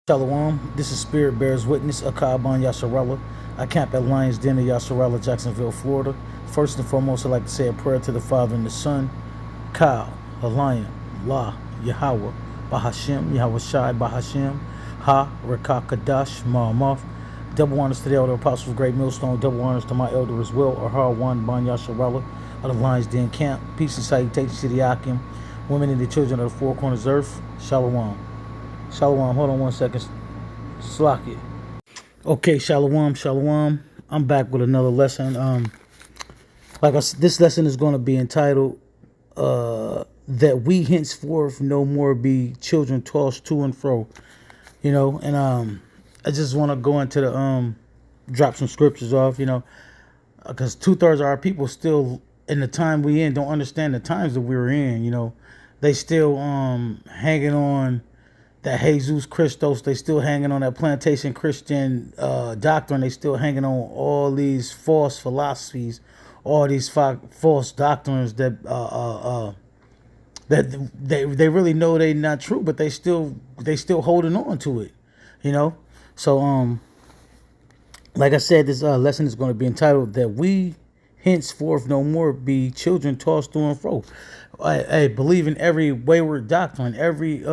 Shalom, this is Spirit Bears Witness, Akaban Yasharella. I camp at Lions Den of Yasharella, Jacksonville, Florida. First and foremost, I'd like to say a prayer to the Father and the Son, Kal, Halion, La, Yahweh, Bahashem, Yahweh Shai, Bahashem, Ha, Rekah Kadash, Ma'amoth. Double honors to the elder apostles of Great Millstone, double honors to my elder as well, Ahar Wan Ban Yasharella of the Lions Den camp. Peace and salutations to the Akim, women and the children of the four corners of earth. Shalom. Shalom. Hold on one second. Slack it. Okay, shalom. I'm back with another lesson. Like I said, this lesson is going to be entitled "That We Henceforth No More Be Children Tossed to and Fro." And I just want to go into the drop some scriptures off. Because 2/3 of our people still in the time we in don't understand the times that we're in. They still hanging on that Jesus Christos. They still hanging on that plantation Christian doctrine. They still hanging on all these false philosophies, all these false doctrines that they really know they not true, but they still holding on to it. So like I said, this lesson is going to be entitled "That We Henceforth No More Be Children Tossed to and Fro." I believe in every wayward doctrine, every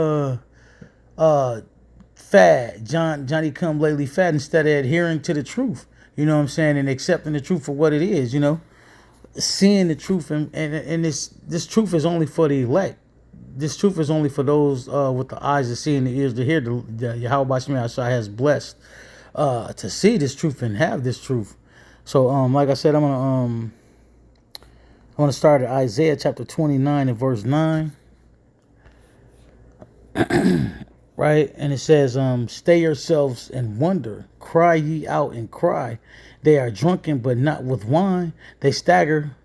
fad, Johnny come lately fad, instead of adhering to the truth. You know what I'm saying? And accepting the truth for what it is, seeing the truth, and this truth is only for the elect. This truth is only for those with the eyes to see and the ears to hear. The Yahweh Bashmi Ashai has blessed to see this truth and have this truth. So like I said, I'm gonna start at Isaiah chapter 29 and verse 9. Right? And it says, stay yourselves and wonder, cry ye out and cry. They are drunken, but not with wine. They stagger,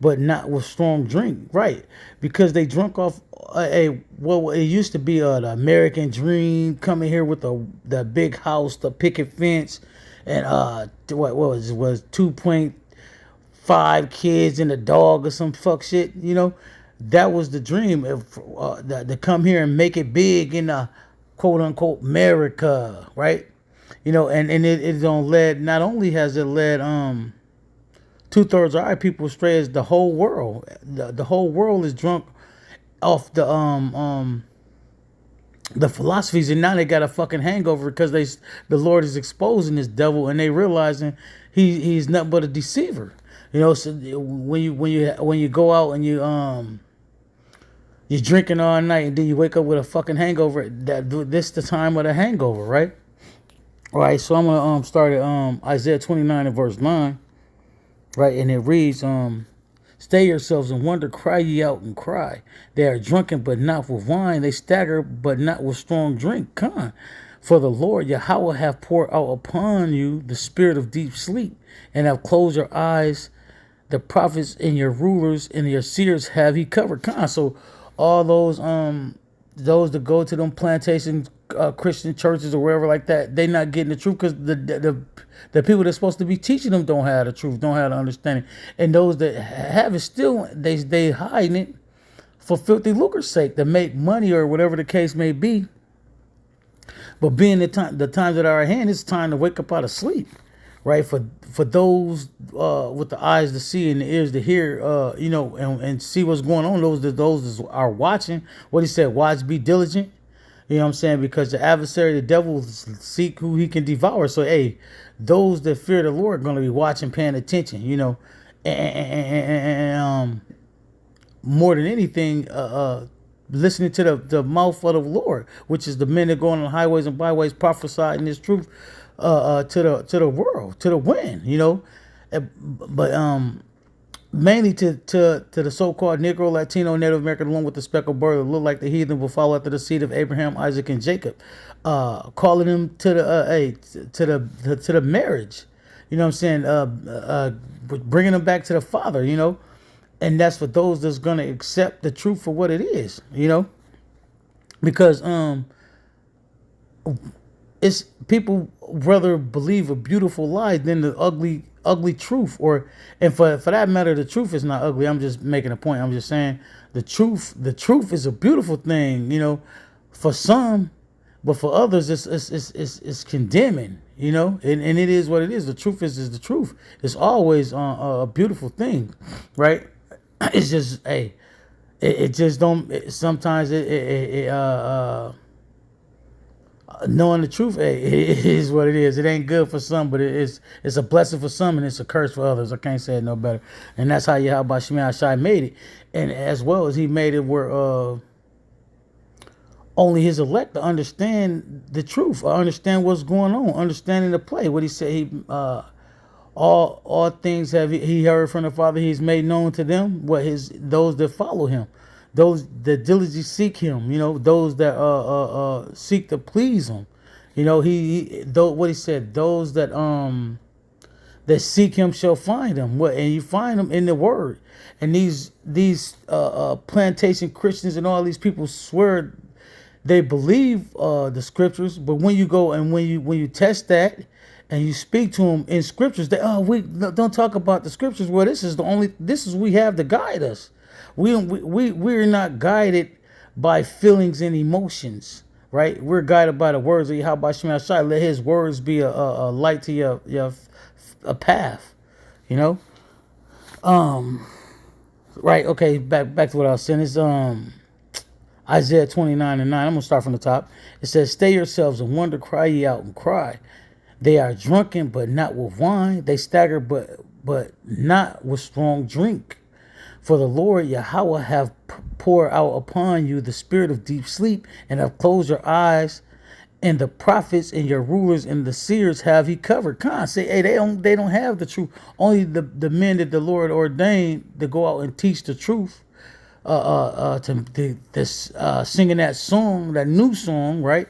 but not with strong drink. Right? Because they drunk off it used to be the American dream, coming here with the big house, the picket fence, and what was 2.5 kids and a dog or some fuck shit. That was the dream of to come here and make it big in the quote unquote America, right? And it don't led, not only has it led 2/3 of our people astray, as the whole world. The whole world is drunk off the philosophies, and now they got a fucking hangover because the Lord is exposing this devil, and they realizing he's nothing but a deceiver. So when you go out and you're drinking all night, and then you wake up with a fucking hangover. This the time of the hangover, right? All right. So I'm gonna start at Isaiah 29 and verse 9, right? And it reads, "Stay yourselves and wonder, cry ye out and cry. They are drunken, but not with wine. They stagger, but not with strong drink. Come, for the Lord Yahweh hath poured out upon you the spirit of deep sleep, and have closed your eyes. The prophets and your rulers and your seers have he covered." Come, so all those that go to them plantation Christian churches or wherever like that, they not getting the truth, because the people that's supposed to be teaching them don't have the truth, don't have the understanding, and those that have it still they hiding it for filthy lucre's sake, to make money or whatever the case may be. But being the times that are at hand, it's time to wake up out of sleep, right? For those with the eyes to see and the ears to hear, and see what's going on. Those that are watching. What he said, watch, be diligent. You know what I'm saying? Because the adversary, the devil, seek who he can devour. So hey, those that fear the Lord are going to be watching, paying attention. And more than anything, listening to the mouth of the Lord, which is the men that go on the highways and byways prophesying this truth to the world, to the wind, but mainly to the so-called Negro, Latino, Native American, along with the speckled bird that look like the heathen, will follow after the seed of Abraham, Isaac, and Jacob, calling them to the marriage. You know what I'm saying? Bringing them back to the Father. And that's for those that's gonna accept the truth for what it is. Because it's people rather believe a beautiful lie than the ugly truth. And for that matter, the truth is not ugly. I'm just making a point. I'm just saying the truth is a beautiful thing, for some, But for others, it's condemning, you know, and it is what it is. The truth is the truth. It's always a beautiful thing, right? It's just, hey, it just don't. Sometimes knowing the truth, hey, it is what it is. It ain't good for some, but it's a blessing for some, and it's a curse for others. I can't say it no better. And that's how Yahweh Shemai Shai made it, and as well as he made it where only his elect to understand the truth, or understand what's going on, understanding the play. What he said, he all things have he heard from the Father. He's made known to them. What his those that follow him, those that diligently seek him. You know, those that seek to please him. You know, what he said, those that seek him shall find him. What, and you find him in the word. And these plantation Christians and all these people swear they believe the scriptures, but when you go and when you test that and you speak to them in scriptures, they we don't talk about the scriptures. Well, this is we have to guide us. We're not guided by feelings and emotions, right? We're guided by the words of Yahweh Shemai Shai. Let his words be a light to your a path, you know. Right? Okay, back to what I was saying. It's Isaiah 29:9. I'm going to start from the top. It says, stay yourselves and wonder, cry ye out and cry. They are drunken, but not with wine. They stagger, but not with strong drink. For the Lord Yahweh have poured out upon you the spirit of deep sleep, and have closed your eyes, and the prophets and your rulers and the seers have he covered. Khan say, hey, they don't have the truth. Only the men that the Lord ordained to go out and teach the truth. Singing that song, that new song, right?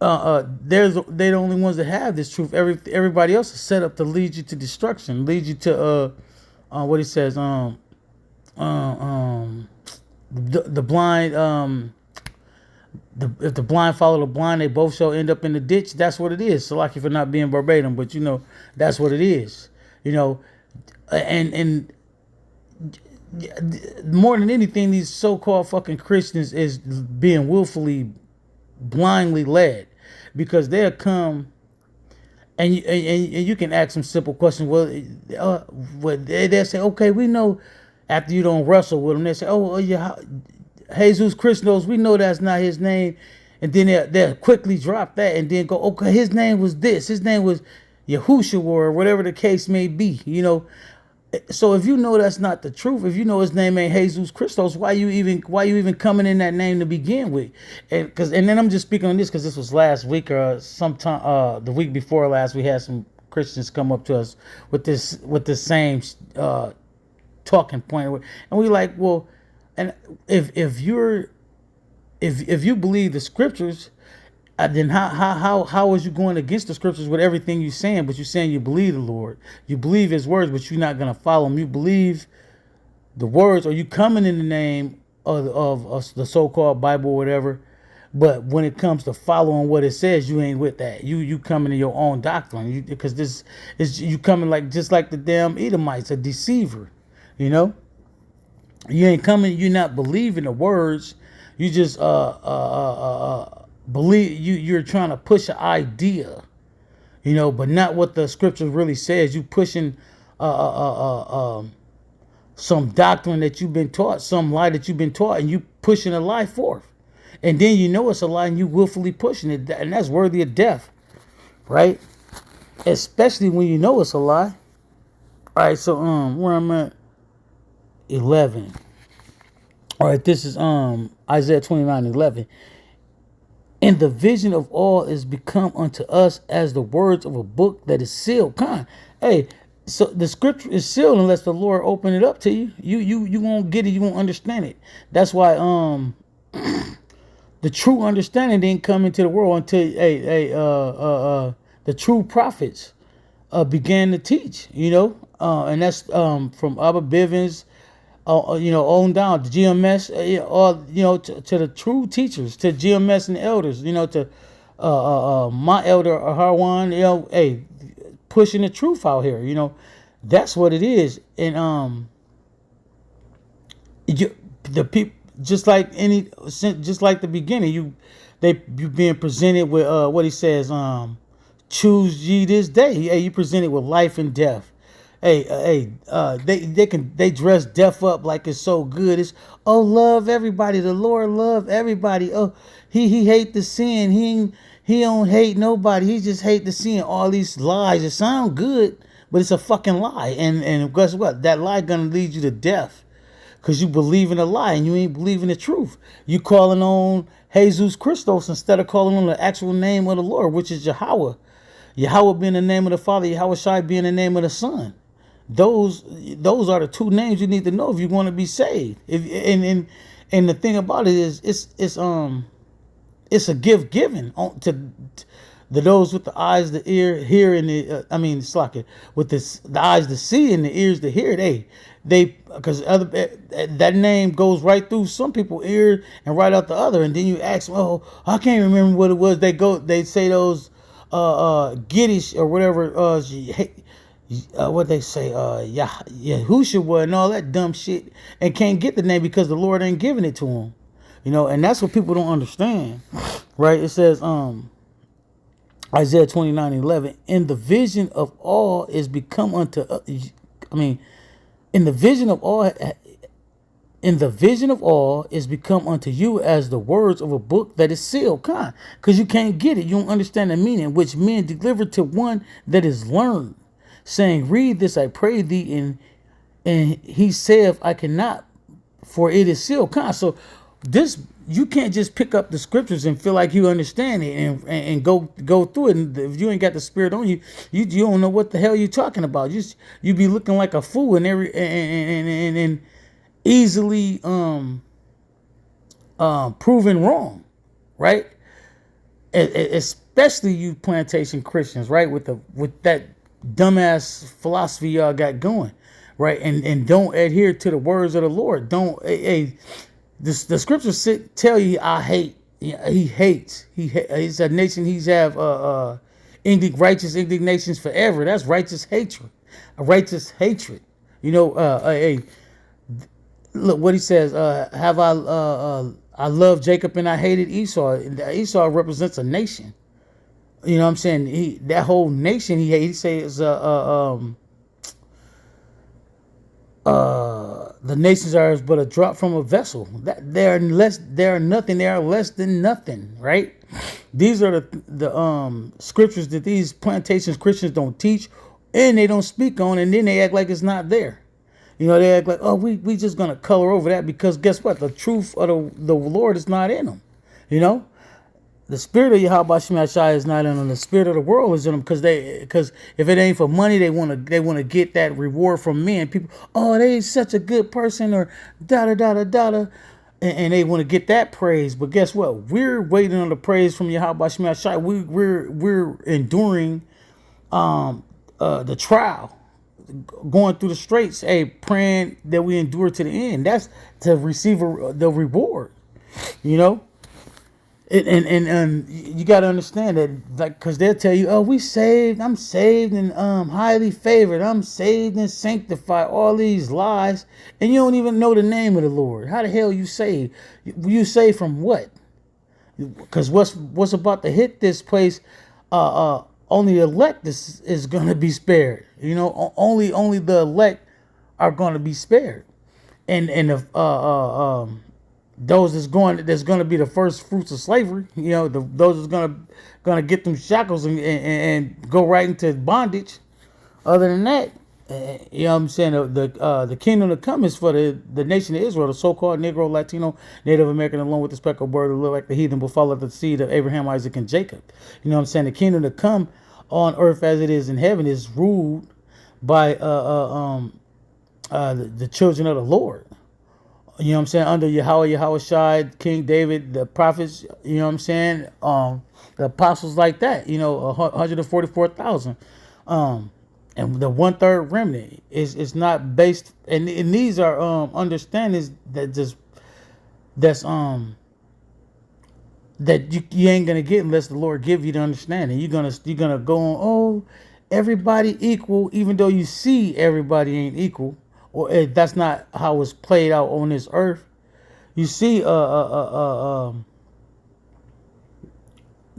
They're the only ones that have this truth. Everybody else is set up to lead you to destruction, lead you to what he says, the blind, if the blind follow the blind, they both shall end up in the ditch. That's what it is. So, like, if you're not being verbatim, but you know, that's what it is. You know, and more than anything, these so-called fucking Christians is being willfully, blindly led, because they'll come and you can ask them simple questions. Well, they'll say, okay, we know. After you don't wrestle with them, they say, oh yeah, Jesus Christos, we know that's not his name. And then they'll quickly drop that and then go, okay, his name was this. His name was Yahushua, or whatever the case may be, you know. So if you know that's not the truth, if you know his name ain't Jesus Christos, why you even coming in that name to begin with? And then I'm just speaking on this because this was last week or sometime the week before last. We had some Christians come up to us with this same talking point, and we like, well, and if you believe the scriptures, then how is you going against the scriptures with everything you're saying? But you're saying you believe the Lord, you believe his words, but you're not going to follow him. You believe the words, or you coming in the name of the so-called Bible or whatever, but when it comes to following what it says, you ain't with that. You coming to your own doctrine, because this is you coming just like the damn Edomites, a deceiver, you know. You ain't coming, you're not believing the words, you just believe you're trying to push an idea, you know, but not what the scripture really says. You pushing some doctrine that you've been taught, some lie that you've been taught, and you pushing a lie forth, and then you know it's a lie and you willfully pushing it, and that's worthy of death, right? Especially when you know it's a lie. All right, so where I'm at, 11. All right, this is Isaiah 29:11. And the vision of all is become unto us as the words of a book that is sealed. Hey, so the scripture is sealed unless the Lord open it up to you. You won't get it. You won't understand it. That's why the true understanding didn't come into the world until the true prophets began to teach. You know, and that's from Abba Bivens. You know, on down to GMS, you know, to the true teachers, to GMS and the elders, you know, to my elder Harwan, you know, hey, pushing the truth out here, you know, that's what it is. And the people, just like the beginning, They you being presented with what he says. Choose ye this day. Hey, you presented with life and death. They dress death up like it's so good. It's love everybody. The Lord love everybody. Oh, he hate the sin. He don't hate nobody. He just hate the sin. All these lies. It sound good, but it's a fucking lie. And guess what? That lie gonna lead you to death. Cause you believe in a lie and you ain't believing the truth. You calling on Jesus Christos instead of calling on the actual name of the Lord, which is Yahweh. Yahweh being the name of the Father, Yahweh Shai being the name of the Son. Those are the two names you need to know if you want to be saved. And the thing about it is it's a gift given to those with the eyes, the ear, hear, and it's like it with the eyes to see and the ears to hear. They because that name goes right through some people's ear and right out the other, and then you ask them, oh, I can't remember what it was. They say those Giddish or whatever what they say Yahushua and all that dumb shit, and can't get the name because the Lord ain't giving it to them. And that's what people don't understand, right? It says Isaiah 29:11, in the vision of all is become unto in the vision of all is become unto you as the words of a book that is sealed. Because you can't get it. You don't understand the meaning, which men deliver to one that is learned, saying, read this, I pray thee. And he saith, I cannot, for it is sealed. So this, you can't just pick up the scriptures and feel like you understand it and go through it. And if you ain't got the Spirit on you, you don't know what the hell you're talking about. You be looking like a fool and easily proven wrong, right? Especially you plantation Christians, right? With that dumbass philosophy y'all got going, right? And don't adhere to the words of the Lord. Don't the scriptures tell you I hate. He hates. He's a nation. He's have righteous indignations forever. That's righteous hatred. A righteous hatred. Look what he says. Have I love Jacob and I hated Esau. Esau represents a nation. You know what I'm saying? That whole nation he hates. He says the nations are but a drop from a vessel. That they are nothing. They are less than nothing, right? These are the scriptures that these plantations Christians don't teach, and they don't speak on, and then they act like it's not there. They act like, oh, we just gonna color over that because guess what? The truth of the Lord is not in them. The spirit of Yahweh Shai is not in them. The spirit of the world is in them because if it ain't for money, they wanna get that reward from men. People, oh, they such a good person or da da da da da, and they want to get that praise. But guess what? We're waiting on the praise from Yahweh Shai. We're enduring the trial, going through the straits, praying that we endure to the end. That's to receive the reward, And you got to understand that, like, because they'll tell you, oh, we saved, I'm saved and highly favored, I'm saved and sanctified, all these lies, and you don't even know the name of the Lord. How the hell you saved? You saved from what? Because what's about to hit this place, only the elect is going to be spared. Only the elect are going to be spared, and the those that's going to be the first fruits of slavery. Those is going to get them shackles and go right into bondage. Other than that, what I'm saying, the kingdom to come is for the nation of Israel, the so-called Negro, Latino, Native American, along with the speckled bird who live like the heathen, but follow the seed of Abraham, Isaac, and Jacob. What I'm saying, the kingdom to come on earth as it is in heaven is ruled by the children of the Lord. You know what I'm saying? Under Yahweh Shai, King David, the prophets, the apostles like that, 144,000. And the 1/3 remnant is not based, and these are understandings that that you ain't gonna get unless the Lord give you the understanding. You're gonna go on, oh, everybody equal, even though you see everybody ain't equal. Or that's not how it's played out on this earth. You see,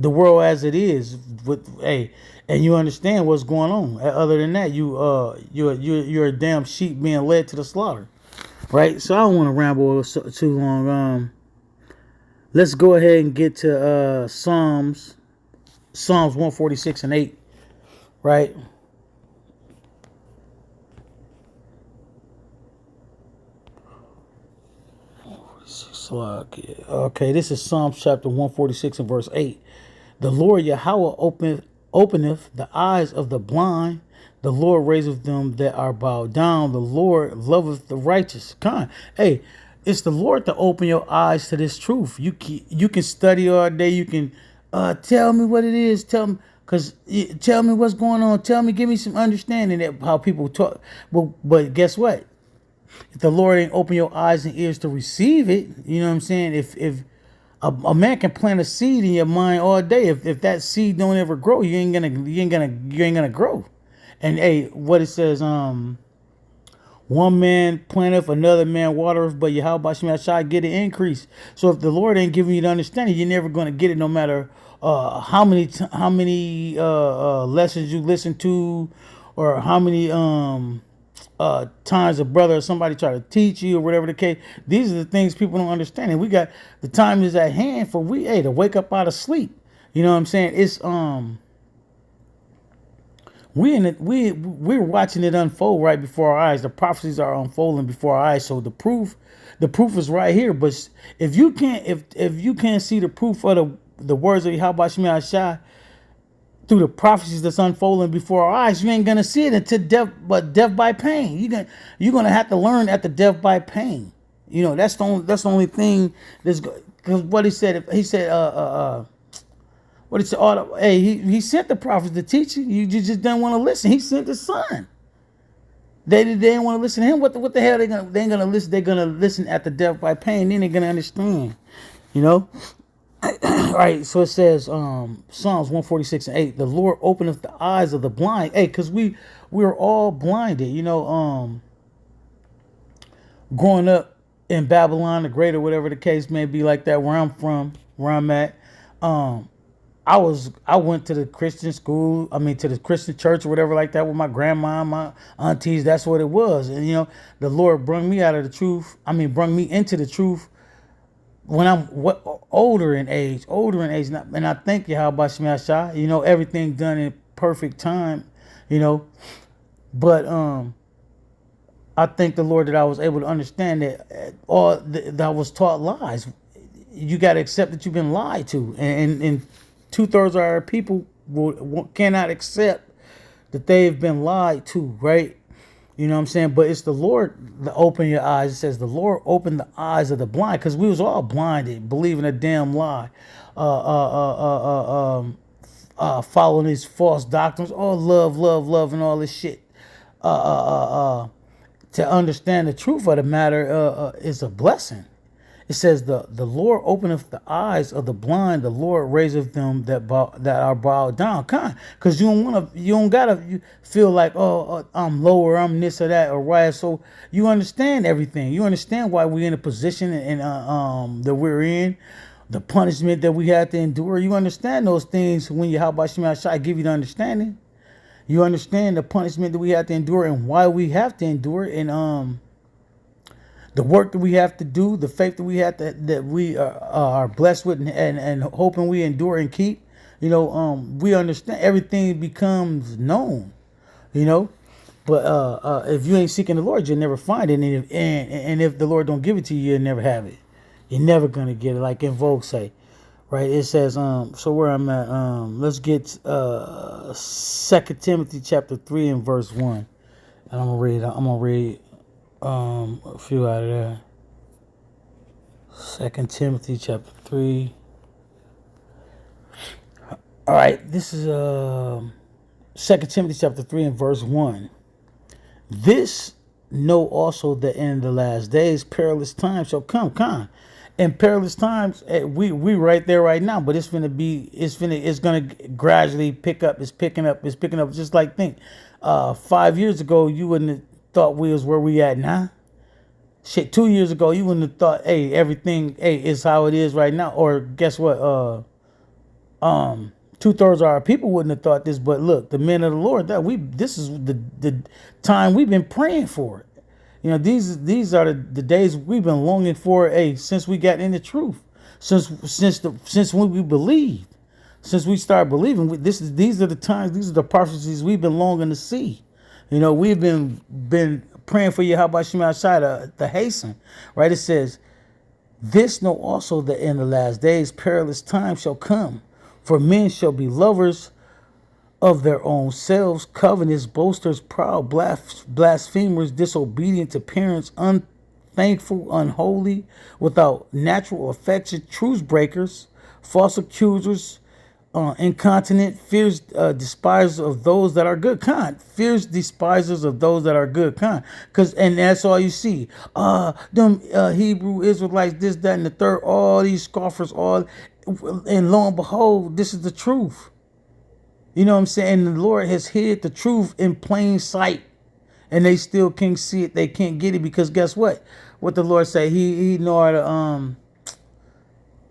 the world as it is with and you understand what's going on. Other than that, you're a damn sheep being led to the slaughter, right? So I don't want to ramble too long. Let's go ahead and get to Psalms 146 and 8, right? Okay, this is Psalms chapter 146 and verse 8. The Lord Yahweh openeth the eyes of the blind. The Lord raiseth them that are bowed down. The Lord loveth the righteous. Hey, it's the Lord to open your eyes to this truth. You can study all day. You can tell me what it is. Tell me what's going on. Tell me, give me some understanding of how people talk. But guess what? If the Lord ain't open your eyes and ears to receive it, you know what I'm saying? If a man can plant a seed in your mind all day, if that seed don't ever grow, you ain't gonna grow. And hey, what it says, one man planteth, another man watereth, but Yahweh shall get an increase. So if the Lord ain't giving you the understanding, you're never gonna get it, no matter how many lessons you listen to, or how many times a brother or somebody try to teach you, or whatever the case. These are the things people don't understand, and we got the time is at hand for to wake up out of sleep. You know what I'm saying? It's we're watching it unfold right before our eyes. The prophecies are unfolding before our eyes. So the proof is right here. But if you can't see the proof of the words of Yahweh Shemi Shai through the prophecies that's unfolding before our eyes, you ain't gonna see it until death by pain. You're gonna have to learn at the death by pain. You know, that's the only thing that's, because what he said what he said, he sent the prophets to teach you. You just didn't want to listen. He sent his son. They didn't want to listen to him. What the hell they ain't gonna listen. They're gonna listen at the death by pain. Then they're gonna understand. You know. All right, so it says, Psalms 146 and 8, the Lord openeth the eyes of the blind. Hey, because we're all blinded, you know, growing up in Babylon the Great, or whatever the case may be, like that, where I'm from, where I'm at. I went to the Christian school, to the Christian church or whatever like that with my grandma, my aunties. That's what it was. And, you know, the Lord brung me out of the truth. Brung me into the truth when I'm older in age, and I thank you, how about Shemi Shai, you know, everything done in perfect time, you know, but I thank the Lord that I was able to understand that that I was taught lies. You got to accept that you've been lied to, and 2/3 of our people cannot accept that they've been lied to, right? You know what I'm saying? But it's the Lord that open your eyes. It says the Lord opened the eyes of the blind, because we was all blinded, believing a damn lie, following these false doctrines, all love, and all this shit. To understand the truth of the matter is a blessing. It says the Lord openeth the eyes of the blind. The Lord raiseth them that are bowed down. Because you don't gotta feel like, I'm lower, I'm this or that, or why. So you understand everything. You understand why we're in a position and that we're in, the punishment that we have to endure. You understand those things when you, how about Shemi Shai give you the understanding. You understand the punishment that we have to endure and why we have to endure it, and the work that we have to do, the faith that we have to, that we are blessed with, and hoping we endure and keep. You know, we understand everything becomes known. You know, but if you ain't seeking the Lord, you'll never find it. And if the Lord don't give it to you, you'll never have it. You're never gonna get it. Like in Vogue say, right? It says, so where I'm at, let's get 2 Timothy chapter 3 and verse 1, and I'm gonna read a few out of there. 2 Timothy chapter 3. All right, this is 2 Timothy chapter 3 and verse 1. This know also that in the last days perilous times shall come. And perilous times, we right there right now, but it's gonna gradually pick up. It's picking up. Just like, think, 5 years ago you wouldn't have thought we was where we at now. Shit, 2 years ago you wouldn't have thought, hey, everything, hey, is how it is right now. Or guess what? 2/3 of our people wouldn't have thought this, but look, the men of the Lord, this is the time we've been praying for. These are the days we've been longing for, since we got in the truth, since when we believed, since we started believing. These are the times, these are the prophecies we've been longing to see. We've been praying for Yahweh Shema Shai to hasten, right? It says, "This know also that in the last days perilous times shall come, for men shall be lovers of their own selves, covetous, boasters, proud, blasphemers, disobedient to parents, unthankful, unholy, without natural affection, truce breakers, false accusers, incontinent, fierce despisers of those that are good kind." Fierce despisers of those that are good kind. And that's all you see. Them Hebrew Israelites, this, that, and the third, all these scoffers, and lo and behold, this is the truth. You know what I'm saying? The Lord has hid the truth in plain sight, and they still can't see it. They can't get it, because guess what? What the Lord say? He know how to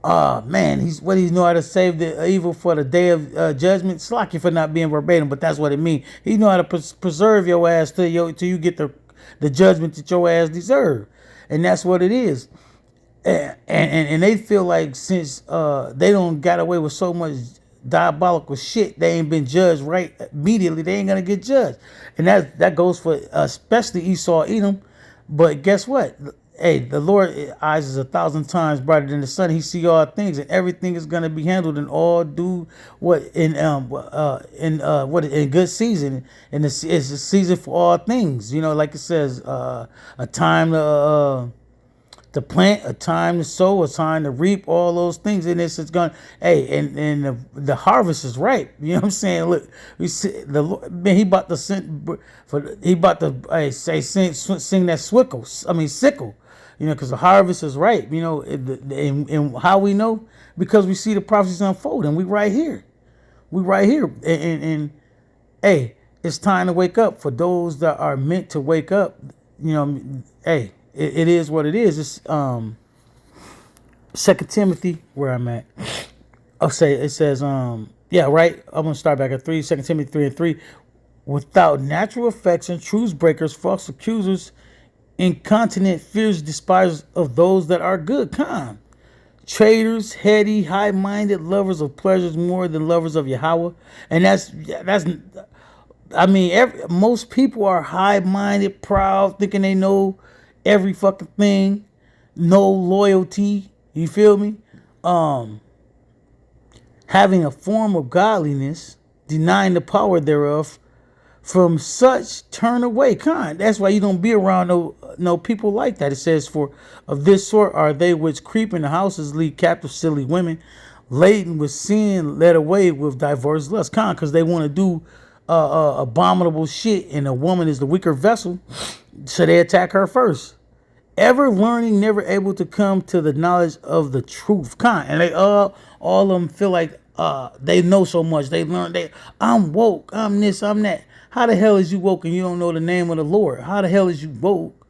he know how to save the evil for the day of judgment. Slack you for not being verbatim, but that's what it means. He know how to preserve your ass till you get the judgment that your ass deserve, and that's what it is. And they feel like since they don't got away with so much diabolical shit, they ain't been judged right immediately. They ain't gonna get judged, and that goes for especially Esau, Edom. But guess what? The Lord's eyes is 1,000 times brighter than the sun. He see all things, and everything is gonna be handled in all due in good season. And it's a season for all things. Like it says, a time to plant, a time to sow, a time to reap, all those things. And it's going, and the harvest is ripe. You know what I'm saying? Look, we see the Lord, man, he about to sing that sickle, because the harvest is ripe. And how we know? Because we see the prophecies unfold, and we right here. And it's time to wake up for those that are meant to wake up. It is what it is. It's 2 Timothy, where I'm at. It says, right. I'm gonna start back at 3. 2 Timothy 3:3. "Without natural affection, truce breakers, false accusers, incontinent, fierce despisers of those that are good kind, traitors, heady, high-minded, lovers of pleasures more than lovers of Yahweh." And most people are high-minded, proud, thinking they know every fucking thing, no loyalty. You feel me? Having a form of godliness, denying the power thereof. From such turn away. That's why you don't be around no people like that. It says, "For of this sort are they which creep in the houses, lead captive silly women, laden with sin, led away with diverse lusts." Because they want to do abominable shit, and a woman is the weaker vessel, so they attack her first. "Ever learning, never able to come to the knowledge of the truth." And they all of them feel like they know so much. They learn, I'm woke, I'm this, I'm that. How the hell is you woke and you don't know the name of the Lord? How the hell is you woke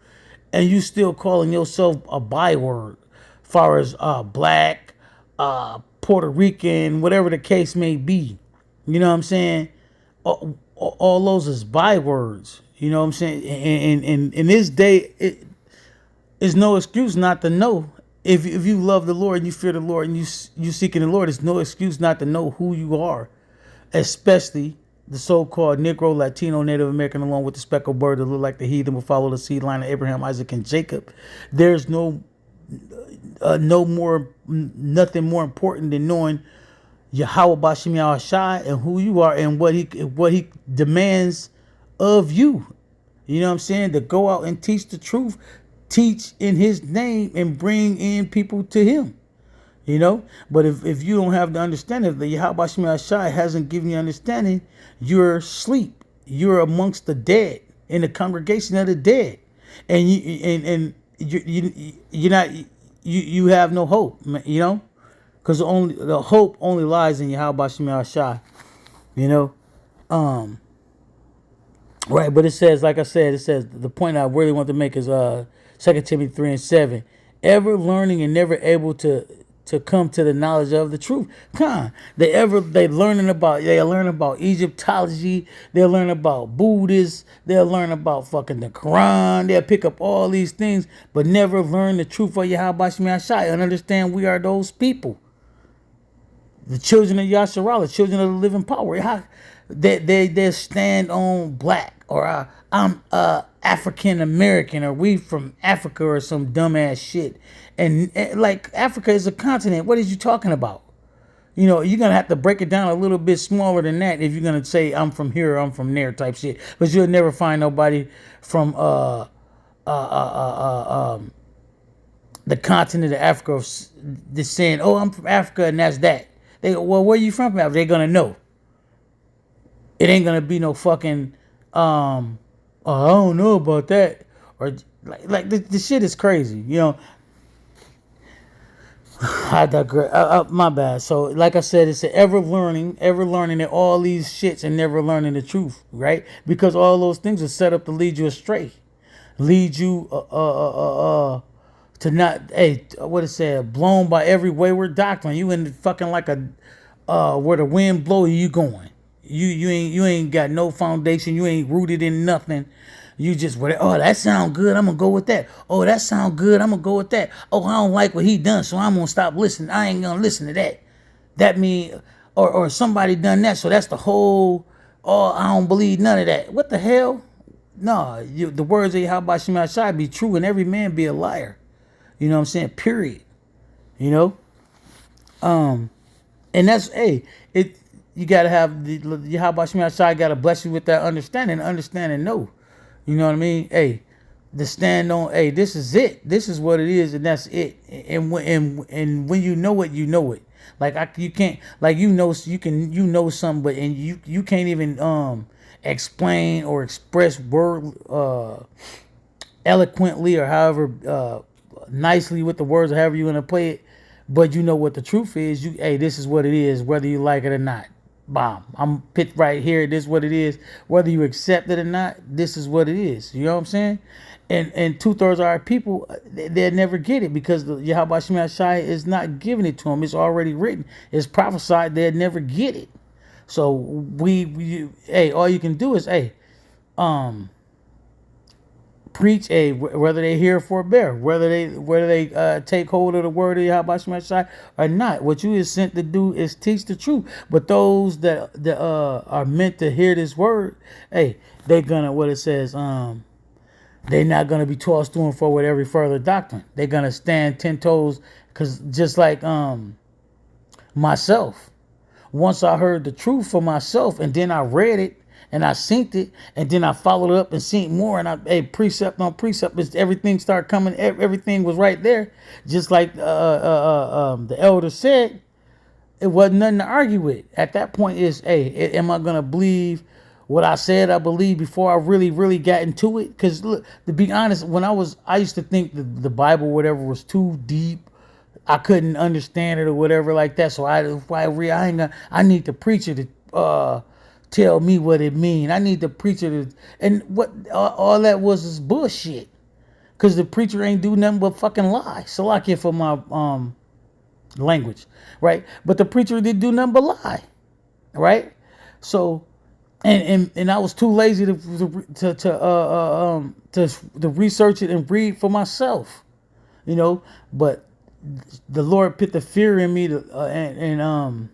and you still calling yourself a byword, far as black, Puerto Rican, whatever the case may be? You know what I'm saying? All those is bywords. You know what I'm saying? And in this day, it is no excuse not to know. If you love the Lord and you fear the Lord and you seeking the Lord, it's no excuse not to know who you are, especially the so-called Negro, Latino, Native American, along with the speckled bird that look like the heathen, will follow the seed line of Abraham, Isaac, and Jacob. There's nothing more important than knowing Yahweh Bashim Yahushai and who you are and what he demands of you. You know what I'm saying? To go out and teach the truth, teach in his name, and bring in people to him. But if you don't have the understanding, the Yahweh Shai hasn't given you understanding, you're asleep. You're amongst the dead, in the congregation of the dead, and you have no hope. Because the hope only lies in Yahweh Shai. Right. But it says, like I said, the point I really want to make is 2 Timothy 3:7. "Ever learning and never able to to come to the knowledge of the truth. They learn about Egyptology, they'll learn about Buddhists, they'll learn about fucking the Quran, they'll pick up all these things, but never learn the truth of Yahweh Shai and understand we are those people. The children of Yasharallah, the children of the living power. They stand on black, or I'm African American, or we from Africa, or some dumbass shit. And like, Africa is a continent. What is you talking about? You know, you're gonna have to break it down a little bit smaller than that if you're gonna say I'm from here or I'm from there type shit. But you'll never find nobody from the continent of Africa just saying, "Oh, I'm from Africa," and that's that. They go, "Well, where you from?" They're gonna know. It ain't gonna be no fucking oh, I don't know about that, or like the shit is crazy, you know. I digress. My bad. So, like I said, it's ever learning in all these shits and never learning the truth, right? Because all those things are set up to lead you astray, lead you to not, hey, what it said, blown by every wayward doctrine. You in fucking like a where the wind blow, you going. You ain't got no foundation. You ain't rooted in nothing. You just, oh, that sound good, I'm gonna go with that. Oh, that sound good, I'm gonna go with that. Oh, I don't like what he done, so I'm gonna stop listening. I ain't gonna listen to that. That mean, or somebody done that, so that's the whole. Oh, I don't believe none of that. What the hell? No, the words of Yahweh Shema Shai be true, and every man be a liar. You know what I'm saying? Period. You know. And that's, hey, it. You gotta have the Yahweh Shema Shai gotta bless you with that understanding, and know. You know what I mean? Hey, the stand on, hey, this is it. This is what it is, and that's it. And when you know it, you know it. Like you can't, like, you know something, but and you can't even explain or express word eloquently, or however nicely with the words, or however you want to play it. But you know what the truth is. Hey, this is what it is, whether you like it or not. Bomb. I'm put right here. This is what it is. Whether you accept it or not, this is what it is. You know what I'm saying? And 2/3 of our people, they'll never get it, because the Yahweh Shema Shai is not giving it to them. It's already written. It's prophesied. They'll never get it. So hey, all you can do is, hey, preach, a whether they hear for bear, whether they take hold of the word of Yahweh Shema Shai or not. What you is sent to do is teach the truth. But those that are meant to hear this word, hey, they're gonna, what it says, they're not gonna be tossed to and fro with every further doctrine. They're gonna stand 10 toes, because just like myself, once I heard the truth for myself, and then I read it, and I synced it, and then I followed up and synced more, and precept on precept, everything started coming. Everything was right there, just like the elder said. It wasn't nothing to argue with. At that point, is, hey, am I gonna believe what I said I believe before I really got into it? Because look, to be honest, when I used to think the Bible, whatever, was too deep. I couldn't understand it or whatever like that. So I need the preacher to tell me what it mean. I need the preacher to, and what all that was is bullshit. Cause the preacher ain't do nothing but fucking lie. Salakia for my language, right? But the preacher did do nothing but lie, right? So, and I was too lazy to research it and read for myself, you know. But the Lord put the fear in me and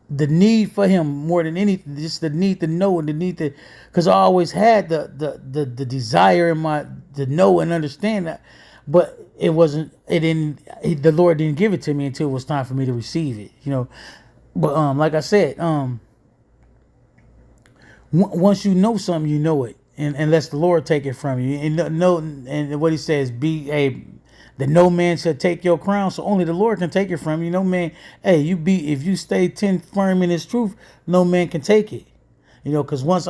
the need for him more than anything, just the need to know, and the need to, because I always had the desire in my to know and understand that, but the Lord didn't give it to me until it was time for me to receive it, you know. But like I said, once you know something, you know it, and unless the Lord take it from you, and what he says, that no man shall take your crown, so only the Lord can take it from you. No man, hey, if you stay 10 firm in his truth, no man can take it. You know, because once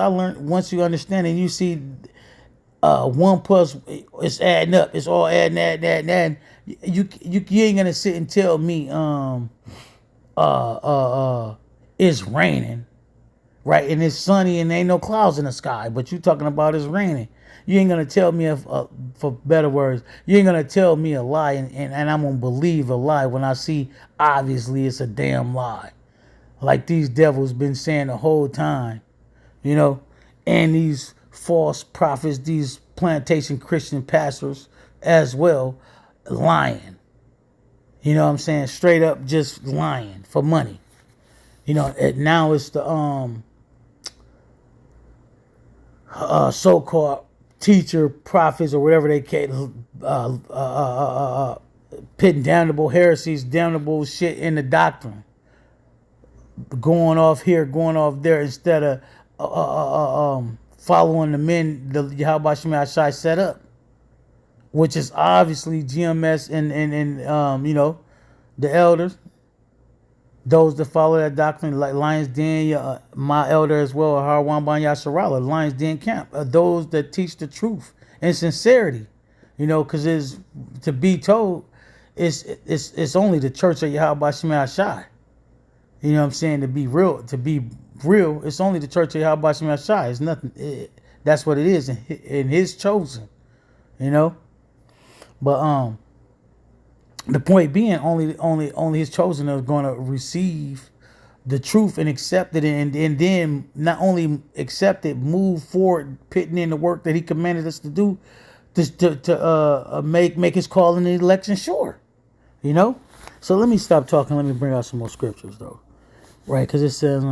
you understand and you see 1 plus, it's adding up, it's all adding, you ain't gonna sit and tell me it's raining, right? And it's sunny and ain't no clouds in the sky, but you talking about it's raining. You ain't gonna tell me, for better words, you ain't gonna tell me a lie, and I'm gonna believe a lie when I see obviously it's a damn lie. Like these devils been saying the whole time, you know, and these false prophets, these plantation Christian pastors as well, lying. You know what I'm saying? Straight up just lying for money. You know, now it's the so-called teacher prophets or whatever they can, pitting damnable heresies, damnable shit in the doctrine, going off here, going off there, instead of following the men the Yahweh Shem Shai set up, which is obviously GMS and you know, the elders, those that follow that doctrine, like Lions Den, my elder as well, Harwan Ban Yasharala, Lions Den Camp, those that teach the truth and sincerity, you know, because it's to be told, it's only the church of Yahweh Shem Shai. You know what I'm saying? To be real, it's only the church of Yahweh Shem Shai. It's nothing. That's what it is, and His chosen. You know, but the point being, only His chosen are going to receive the truth and accept it, and then not only accept it, move forward, putting in the work that He commanded us to do, to make His call in the election sure. You know. So let me stop talking. Let me bring out some more scriptures though. Right, because it says,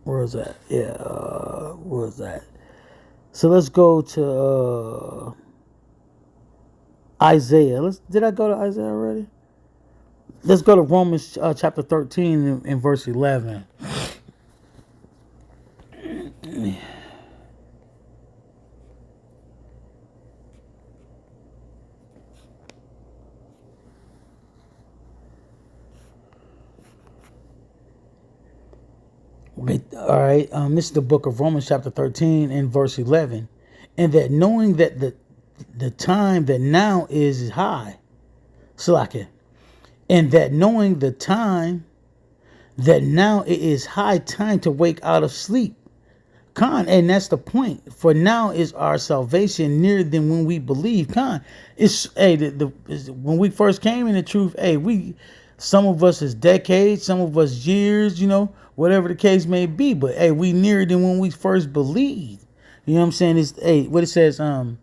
where is that? Yeah, where is that? So let's go to Isaiah. Did I go to Isaiah already? Let's go to Romans chapter 13 and verse 11. All right. This is the book of Romans chapter 13 and verse 11. And that knowing that the time that now is high. Salakia. And that knowing the time that now it is high time to wake out of sleep. Khan, and that's the point. For now is our salvation nearer than when we believe. Khan, it's when we first came in the truth. Some of us is decades, some of us years. You know, whatever the case may be. But we nearer than when we first believed. You know what I'm saying? It's what it says. And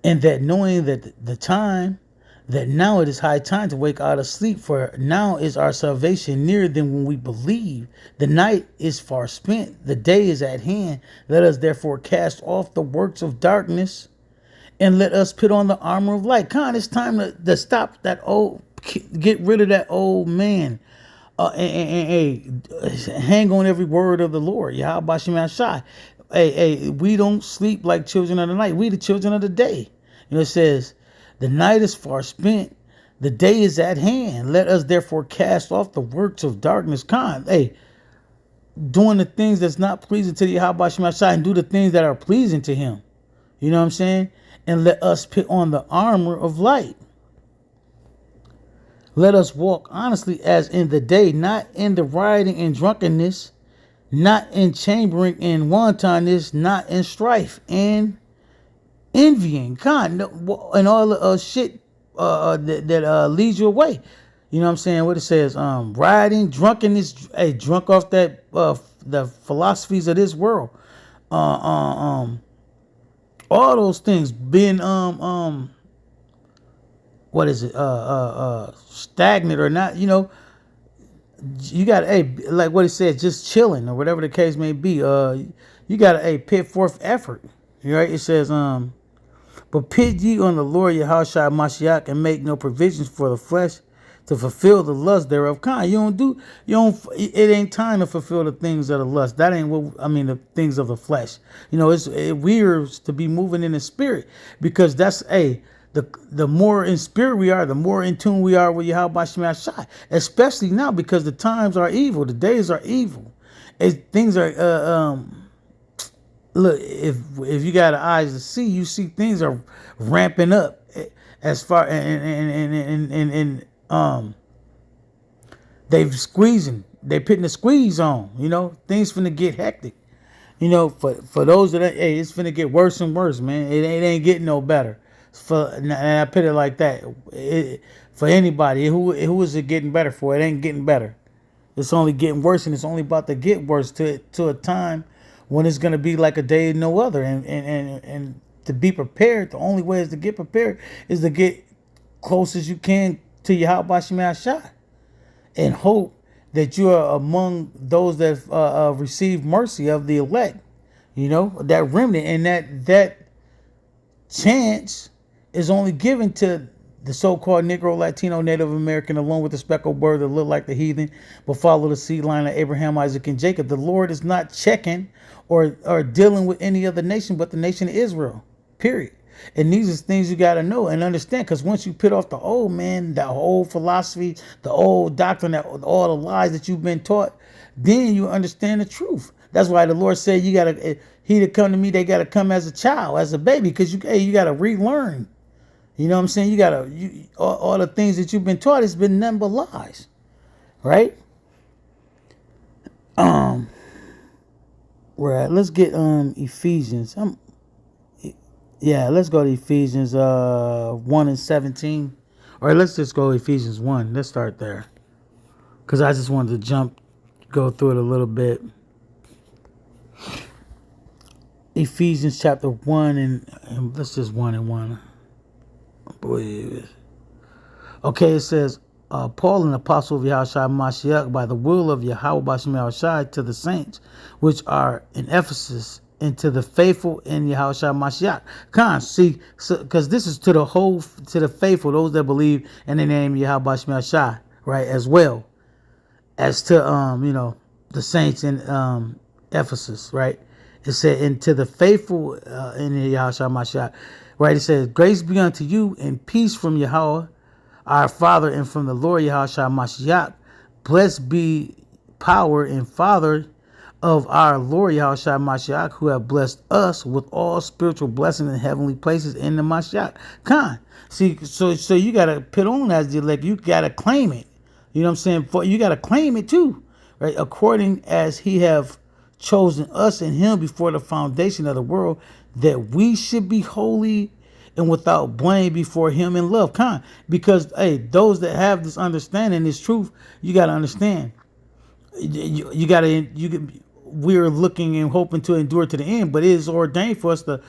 that knowing that the time that now it is high time to wake out of sleep, for now is our salvation nearer than when we believe. The night is far spent, the day is at hand. Let us therefore cast off the works of darkness, and let us put on the armor of light. Con, it's time to stop that get rid of that old man. And hang on every word of the Lord. Yahweh Shem Shai. We don't sleep like children of the night. We the children of the day. You know, it says, the night is far spent, the day is at hand. Let us therefore cast off the works of darkness. Doing the things that's not pleasing to the Yahweh Shem Shai, and do the things that are pleasing to Him. You know what I'm saying? And let us put on the armor of light. Let us walk honestly as in the day, not in the rioting and drunkenness, not in chambering and wantonness, not in strife and envying, and all the shit that leads you away. You know what I'm saying? What it says, rioting, drunkenness, drunk off that the philosophies of this world, all those things, being what is it, stagnant or not, you know. You got like what it says, just chilling or whatever the case may be. You got to put forth effort. Right? It says, but pit ye on the Lord Yahushua Mashiach, and make no provisions for the flesh to fulfill the lust thereof. It ain't time to fulfill the things of the lust. That ain't the things of the flesh. You know, it weirds to be moving in the spirit, because that's the more in spirit we are, the more in tune we are with Yahweh Shem Shai. Especially now, because the times are evil, the days are evil. Things are look, if you got eyes to see, you see things are ramping up as far and They putting the squeeze on, things finna get hectic. For those that, hey, it's finna get worse and worse, man. It ain't getting no better. And I put it like that. For anybody, who is it getting better for? It ain't getting better. It's only getting worse, and it's only about to get worse to a time when it's gonna be like a day no other. And to be prepared, the only way is to get prepared is to get close as you can to Yahweh Shema Shai, and hope that you are among those that receive mercy of the elect, that remnant. And that chance is only given to the so-called Negro, Latino, Native American, along with the speckled bird that look like the heathen, but follow the seed line of Abraham, Isaac, and Jacob. The Lord is not checking or dealing with any other nation but the nation of Israel, period. And these are things you got to know and understand, because once you put off the old, man, the old philosophy, the old doctrine, that all the lies that you've been taught, then you understand the truth. That's why the Lord said he to come to me, they got to come as a child, as a baby, because you got to relearn. You know what I'm saying? All the things that you've been taught has been nothing but lies, right? Right. Let's get Ephesians. Let's go to Ephesians 1:17. Or let's just go Ephesians 1. Let's start there, because I just wanted to go through it a little bit. Ephesians chapter 1 and let's just 1 and 1. Okay, it says, Paul, an apostle of Yahushua Mashiach, by the will of Yahweh Bashim Shai, to the saints which are in Ephesus, and to the faithful in Yahushua Mashiach. See, because this is to the faithful, those that believe in the name of Yahweh Bashim Shai, right, as well as to the saints in Ephesus, right. It said, and to the faithful in Yahushua Mashiach. Right, it says, grace be unto you and peace from Yahweh, our Father, and from the Lord Yahushua Mashiach. Blessed be power and Father of our Lord Yahushua Mashiach, who have blessed us with all spiritual blessings in heavenly places in the Mashiach. See, so you got to put on as the elect. You got to claim it. You know what I'm saying? You got to claim it too, right? According as he have chosen us in him before the foundation of the world, that we should be holy and without blame before him in love. Because, hey, those that have this understanding, this truth, you got to understand. We're looking and hoping to endure to the end, but it is ordained for us to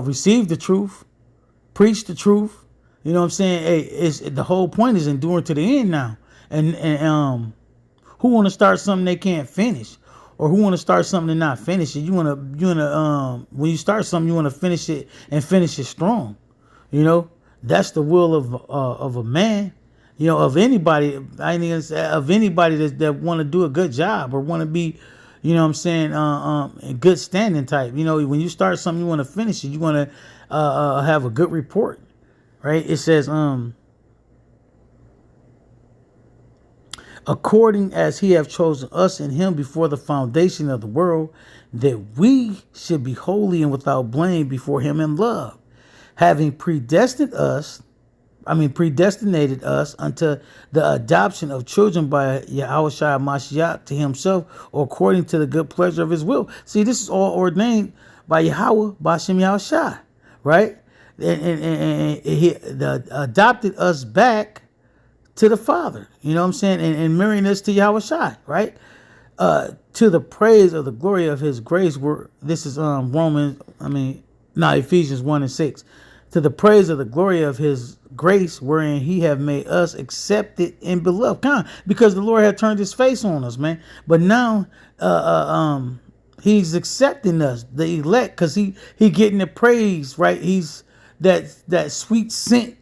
receive the truth, preach the truth. You know what I'm saying? Hey, the whole point is enduring to the end now. And who want to start something they can't finish? Or who want to start something and not finish it? You wanna when you start something, you want to finish it and finish it strong. That's the will of a man. Of anybody. I ain't even say of anybody that want to do a good job or want to be, what I'm saying, in good standing type. When you start something, you want to finish it. You want to have a good report, right? It says according as he have chosen us in him before the foundation of the world, that we should be holy and without blame before him in love, having predestinated us unto the adoption of children by Yahushua Mashiach to himself, or according to the good pleasure of his will. See, this is all ordained by Yahweh, Bashem Yahushua, right? And he adopted us back to the Father, you know what I'm saying, and marrying us to Yahushua, right? To the praise of the glory of his grace. This is Ephesians 1:6. To the praise of the glory of his grace, wherein he have made us accepted and beloved. Because the Lord had turned his face on us, man. But now he's accepting us, the elect, because he getting the praise, right? He's that sweet scent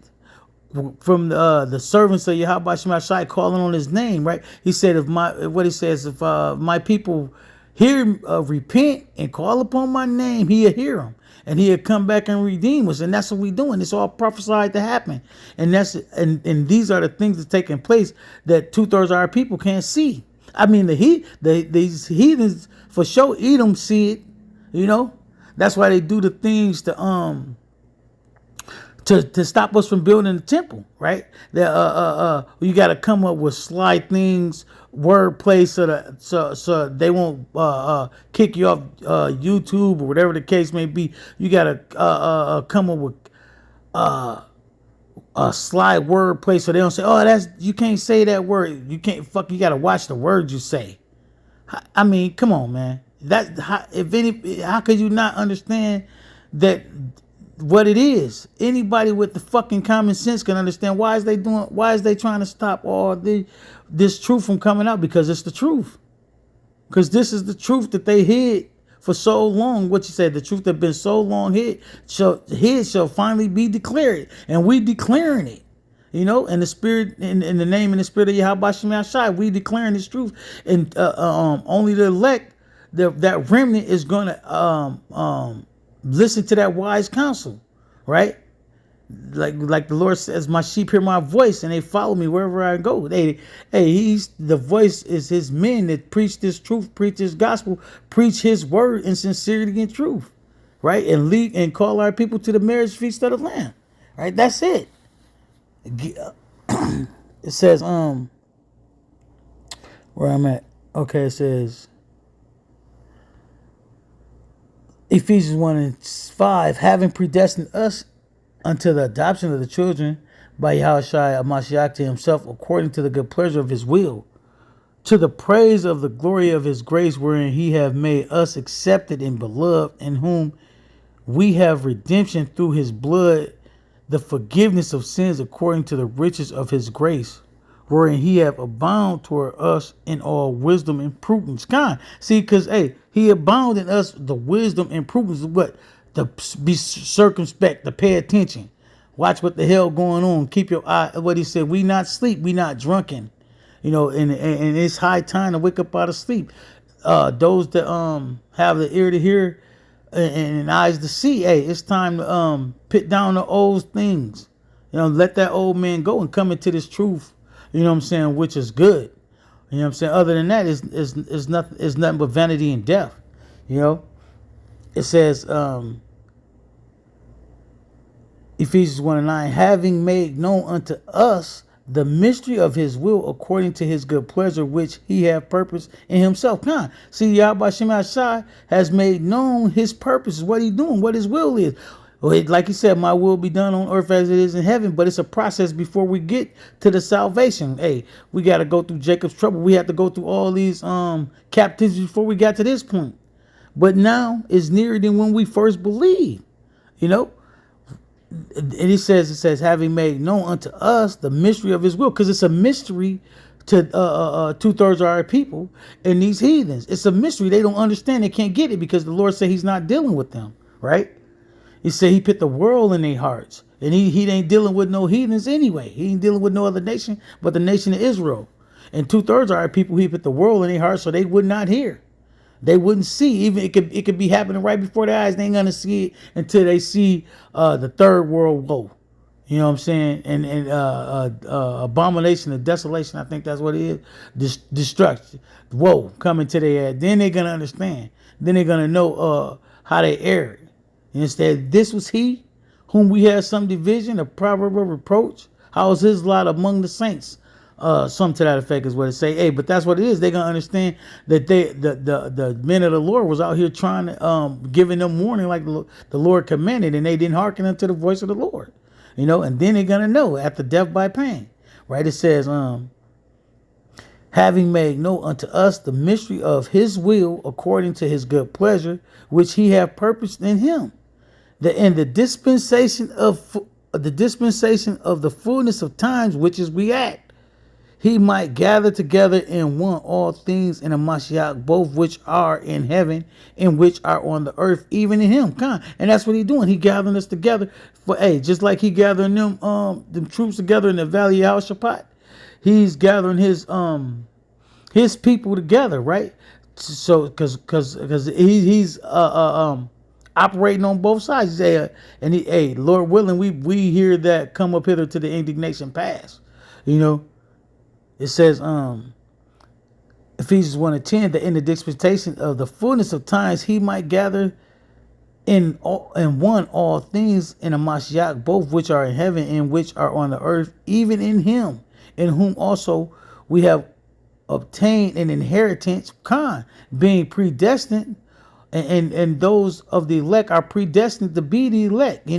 from the servants of Yahweh Shema Shai calling on his name, right? He said, if my people repent and call upon my name, he'll hear them, and he'll come back and redeem us. And that's what we're doing. It's all prophesied to happen. And these are the things that's taking place that 2/3 of our people can't see. I mean, these heathens for sure, Edom see it, That's why they do the things to stop us from building the temple, right? That you got to come up with sly things, wordplay, so they won't kick you off YouTube or whatever the case may be. You got to come up with a sly wordplay so they don't say, "Oh, that's you can't say that word. You can't fuck. You got to watch the words you say." I mean, come on, man. That how could you not understand that? What it is. Anybody with the fucking common sense can understand why is they trying to stop all this truth from coming out, because it's the truth. Because this is the truth that they hid for so long. What you said, the truth that been so long hid shall finally be declared. And we declaring it. In the spirit, in the name and the spirit of Yahweh Shemai Shai, we declaring this truth. And only the elect, that remnant is gonna listen to that wise counsel, right? Like the Lord says, my sheep hear my voice and they follow me wherever I go. He's the voice is his men that preach this truth, preach this gospel, preach his word in sincerity and truth, right? And lead and call our people to the marriage feast of the Lamb, right? That's it. It says, where I'm at. Okay, it says, Ephesians 1:5, having predestined us unto the adoption of the children by Yahushua Mashiach to himself, according to the good pleasure of his will, to the praise of the glory of his grace, wherein he have made us accepted and beloved, in whom we have redemption through his blood, the forgiveness of sins according to the riches of his grace, wherein he have abounded toward us in all wisdom and prudence. See, because he abounded in us the wisdom and prudence. What? To be circumspect, to pay attention, watch what the hell going on. Keep your eye. What he said, we not sleep, we not drunken. And it's high time to wake up out of sleep. Those that have the ear to hear and eyes to see, it's time to put down the old things. Let that old man go and come into this truth. You know what I'm saying? Which is good. You know what I'm saying? Other than that, it's nothing but vanity and death. It says, Ephesians 1:9, having made known unto us the mystery of his will according to his good pleasure, which he hath purposed in himself. See, Yahweh Shemai Shai has made known his purpose, what he's doing, what his will is. Like he said, my will be done on earth as it is in heaven, but it's a process before we get to the salvation. We got to go through Jacob's trouble. We have to go through all these captivities before we got to this point. But now it's nearer than when we first believed, And it says, having made known unto us the mystery of his will, because it's a mystery to 2/3 of our people and these heathens. It's a mystery. They don't understand. They can't get it because the Lord said he's not dealing with them, right? He said he put the world in their hearts. And he ain't dealing with no heathens anyway. He ain't dealing with no other nation but the nation of Israel. And 2/3 of our people, he put the world in their hearts so they would not hear. They wouldn't see. Even it could be happening right before their eyes. They ain't gonna see it until they see the third world woe. You know what I'm saying? And abomination and desolation. I think that's what it is. Destruction. Woe coming to their head. Then they're gonna understand. Then they're gonna know how they erred. And instead, this was he whom we had some division, a proverb of reproach. How is his lot among the saints? Some to that effect is what it say. But that's what it is. They're gonna understand that the men of the Lord was out here trying to giving them warning like the Lord commanded, and they didn't hearken unto the voice of the Lord. And then they're gonna know after death by pain. Right? It says, having made known unto us the mystery of his will according to his good pleasure, which he hath purposed in him. The dispensation of the fullness of times, which is we at, he might gather together in one all things in a Mashiach, both which are in heaven and which are on the earth, even in him. And that's what he's doing. He gathering us together for just like he gathering them troops together in the valley of Al-Shaphat. He's gathering his people together, right? So because he's operating on both sides. Lord willing, we hear that come up hither to the indignation pass. It says, Ephesians 1:10, that in the dispensation of the fullness of times he might gather in one all things in a Mashiach, both which are in heaven and which are on the earth, even in him, in whom also we have obtained an inheritance, being predestined, and those of the elect are predestined to be the elect,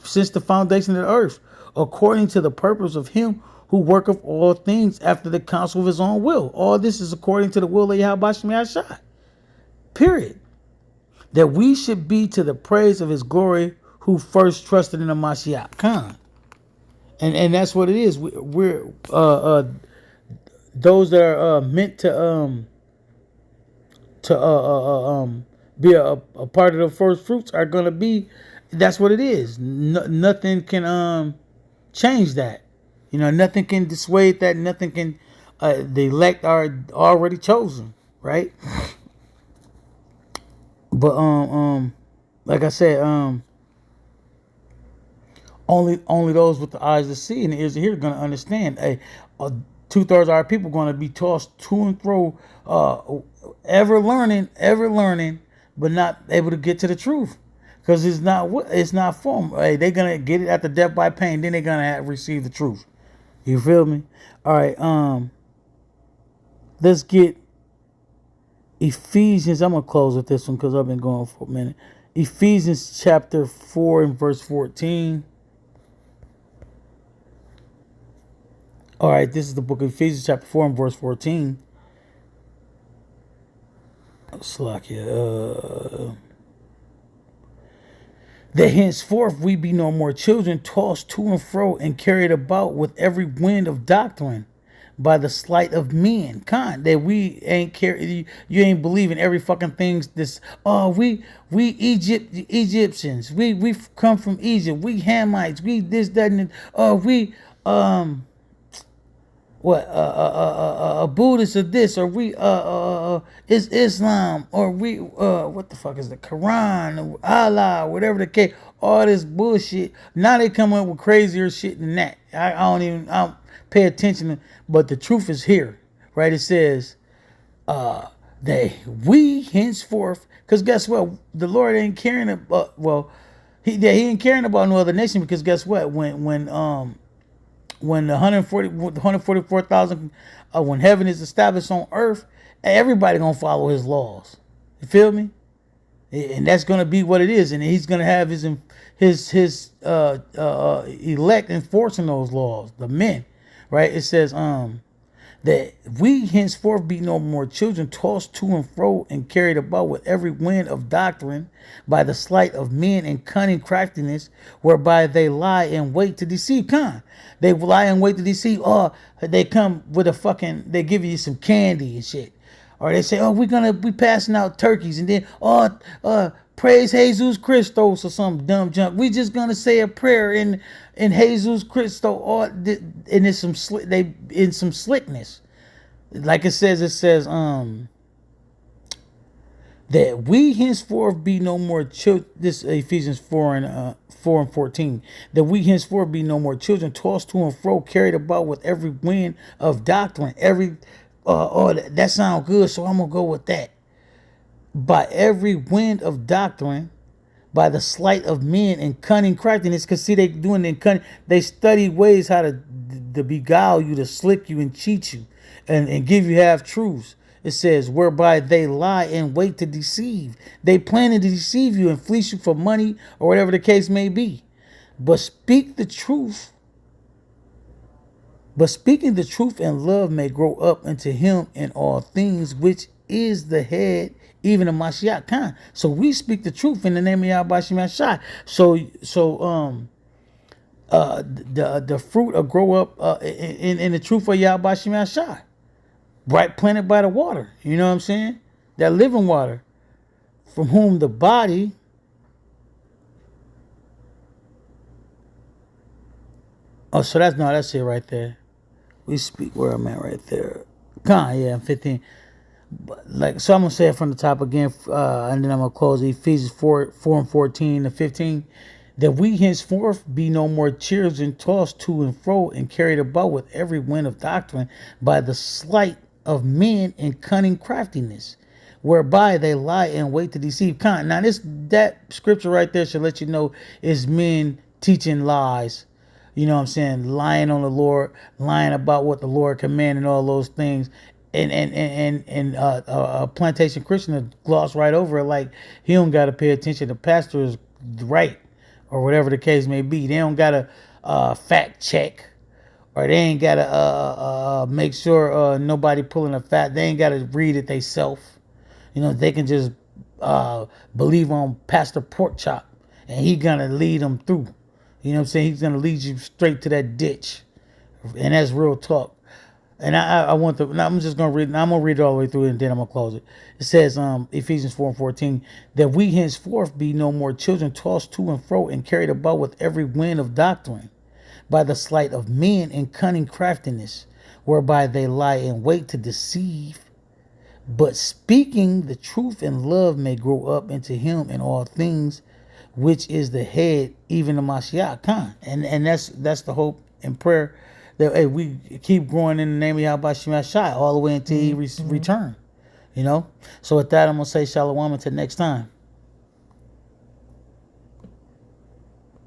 since the foundation of the earth, according to the purpose of him who worketh all things after the counsel of his own will. All this is according to the will of Yahweh Shai. Period. That we should be to the praise of his glory who first trusted in the Mashiach. And that's what it is. We're those that are meant to be a part of the first fruits are gonna be. That's what it is. Nothing can change that. Nothing can dissuade that. Nothing can. The elect are already chosen, right? But like I said, only those with the eyes to see and the ears to hear are gonna understand. 2/3 of our people going to be tossed to and fro, ever learning, but not able to get to the truth, because it's not for them. Hey, they're gonna get it after death by pain. Then they're gonna receive the truth. You feel me? All right. Let's get Ephesians. I'm gonna close with this one because I've been going for a minute. Ephesians chapter 4 and verse 14. All right, this is the book of Ephesians chapter 4 and verse 14. That henceforth we be no more children, tossed to and fro and carried about with every wind of doctrine by the sleight of men. That we ain't carry, you ain't believing every fucking things. We Egyptians, we've come from Egypt, we Hamites, we this, that, and we a Buddhist or this, or we is Islam, or we what the fuck is the Quran, or Allah, whatever the case, all this bullshit. Now they come up with crazier shit than that. I don't pay attention, but the truth is here, right? It says that we henceforth, because guess what, the Lord ain't caring about, he ain't caring about no other nation, because guess what, when the 144,000, when heaven is established on earth, everybody gonna follow his laws. You feel me? And that's gonna be what it is. And he's gonna have his elect enforcing those laws, the men, right? It says that we henceforth be no more children, tossed to and fro and carried about with every wind of doctrine by the sleight of men and cunning craftiness, whereby they lie in wait to deceive. They lie in wait to deceive. They come with they give you some candy and shit. Or they say, we passing out turkeys, and then praise Jesus Christos or some dumb junk. We just gonna say a prayer in Jesus Christo, and there's some some slickness. Like it says that we henceforth be no more children. This Ephesians 4 and 14. That we henceforth be no more children, tossed to and fro, carried about with every wind of doctrine. That sounds good, so I'm gonna go with that. By every wind of doctrine, by the sleight of men and cunning craftiness. Because see, they doing it in cunning. They study ways how to beguile you, to slick you and cheat you, and give you half truths. It says, whereby they lie and wait to deceive. They plan to deceive you and fleece you for money or whatever the case may be. But speaking the truth in love may grow up into him in all things, which is the head, even of Mashiach. So we speak the truth in the name of Yahweh Shai. So the fruit will grow up in the truth of Yahweh Shai. Right, planted by the water. You know what I'm saying? That living water, from whom the body so that's it right there. We speak where I'm at right there. I'm 15. So I'm gonna say it from the top again, and then I'm gonna close Ephesians 4 and 14 to 15. That we henceforth be no more children, tossed to and fro and carried about with every wind of doctrine by the sleight of men and cunning craftiness, whereby they lie and wait to deceive. Now that scripture right there should let you know is men teaching lies. You know what I'm saying? Lying on the Lord, lying about what the Lord commanded, and all those things. And plantation Christian will gloss right over it like he don't got to pay attention. The pastor is right, or whatever the case may be. They don't got to fact check, or they ain't got to make sure nobody pulling a fat. They ain't got to read it themselves. You know, they can just believe on Pastor Porkchop, and he gonna lead them through. You know what I'm saying? He's gonna lead you straight to that ditch, and that's real talk. And I want to. Now I'm just gonna read. I'm gonna read it all the way through, and then I'm gonna close it. It says, Ephesians 4:14, that we henceforth be no more children tossed to and fro and carried about with every wind of doctrine, by the sleight of men and cunning craftiness, whereby they lie in wait to deceive. But speaking the truth in love may grow up into him in all things, which is the head, even the Mashiach Khan. And that's the hope and prayer that hey, we keep growing in the name of Yahweh Shai all the way until he return. You know? So with that, I'm going to say shalom until next time.